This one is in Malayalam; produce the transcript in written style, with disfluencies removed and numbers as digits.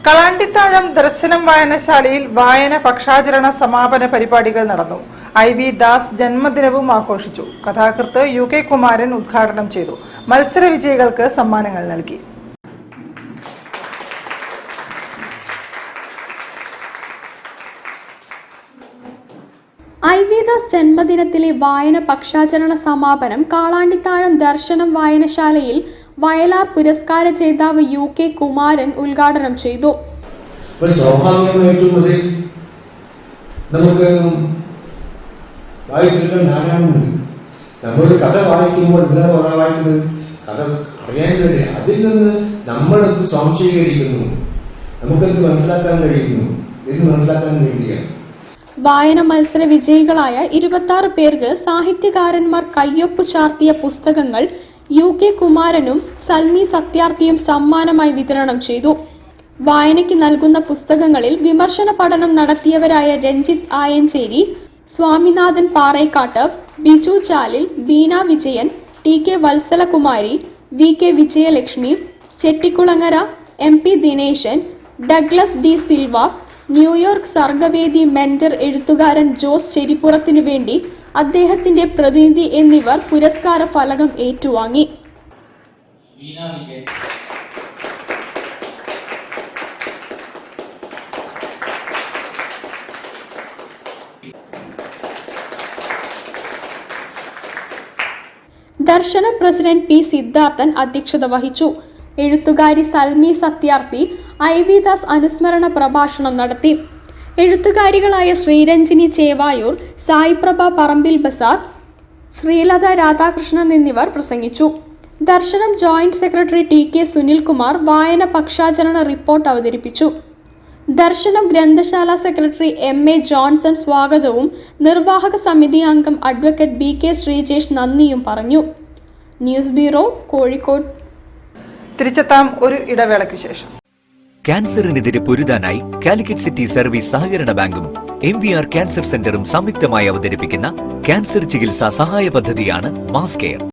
കളാണ്ടിത്താഴം ദർശനം വായനശാലയിൽ വായന പക്ഷാചരണ സമാപന പരിപാടികൾ നടന്നു. IV ദാസ് ജന്മദിനവും ആഘോഷിച്ചു. കഥാകൃത്ത് UK കുമാരൻ ഉദ്ഘാടനം ചെയ്തു. മത്സര വിജയികൾക്ക് സമ്മാനങ്ങൾ നൽകി. IV ദാസ് ജന്മദിനത്തിലെ വായന പക്ഷാചരണ സമാപനം കാളാണ്ടിത്താഴം ദർശനം വായനശാലയിൽ വയലാർ പുരസ്കാര ജേതാവ് UK കുമാരൻ ഉദ്ഘാടനം ചെയ്തു. സ്വാഭാവികമായിട്ടും അതിൽ നമുക്ക് വായിച്ചെടുക്കാൻ ധാരാളമുണ്ട്. നമ്മളൊരു കഥ വായിക്കുമ്പോൾ എന്തിനാണ് വായിക്കുന്നത്? കഥ അറിയാൻ വേണ്ടി. അതിൽ നിന്ന് നമ്മളെന്ത് സംശയീകരിക്കുന്നു, നമുക്കെന്ത് മനസ്സിലാക്കാൻ കഴിയുന്നു എന്ന് മനസ്സിലാക്കാൻ വേണ്ടിയാണ്. വായന മത്സര വിജയികളായ 26 പേർക്ക് സാഹിത്യകാരന്മാർ കയ്യൊപ്പു ചാർത്തിയ പുസ്തകങ്ങൾ UK കുമാരനും സൽമി സത്യാർത്ഥിയും സമ്മാനമായി വിതരണം ചെയ്തു. വായനയ്ക്ക് നൽകുന്ന പുസ്തകങ്ങളിൽ വിമർശന പഠനം നടത്തിയവരായ Ranjith Ayancheri, Swaminathan Parekkatt, Biju Chalil, Beena Vijayan, TK Vatsalakumari, VK Vijayalakshmi, Chettikulangara MP Dineshan, Douglas D Silva, New York Sargavedi mentor എഴുത്തുകാരൻ ജോസ് ചെരിപ്പുറത്തിനു വേണ്ടി അദ്ദേഹത്തിന്റെ പ്രതിനിധി എന്നിവർ പുരസ്കാര ഫലകം ഏറ്റുവാങ്ങി. ദർശന പ്രസിഡന്റ് P സിദ്ധാർത്ഥൻ അധ്യക്ഷത വഹിച്ചു. എഴുത്തുകാരി സൽമി സത്യാർത്ഥി IV ദാസ് അനുസ്മരണ പ്രഭാഷണം നടത്തി. എഴുത്തുകാരികളായ ശ്രീരഞ്ജിനി ചേവായൂർ, സായിപ്രഭ പറമ്പിൽ ബസാർ, ശ്രീലത രാധാകൃഷ്ണൻ എന്നിവർ പ്രസംഗിച്ചു. ദർശനം ജോയിന്റ് സെക്രട്ടറി TK സുനിൽകുമാർ വായന പക്ഷാചരണ റിപ്പോർട്ട് അവതരിപ്പിച്ചു. ദർശനം ഗ്രന്ഥശാല സെക്രട്ടറി MA ജോൺസൺ സ്വാഗതവും നിർവാഹക സമിതി അംഗം അഡ്വക്കേറ്റ് BK ശ്രീജേഷ് നന്ദിയും പറഞ്ഞു. News bureau, Kozhikode. തിരിച്ചെത്താം ഒരു ഇടവേളയ്ക്ക് ശേഷം. ക്യാൻസറിനെതിരെ പൊരുതാനായി കാലിക്കറ്റ് സിറ്റി സർവീസ് സഹകരണ ബാങ്കും MVR ക്യാൻസർ സെന്ററും സംയുക്തമായി അവതരിപ്പിക്കുന്ന ക്യാൻസർ ചികിത്സാ സഹായ പദ്ധതിയാണ് മാസ് കെയർ.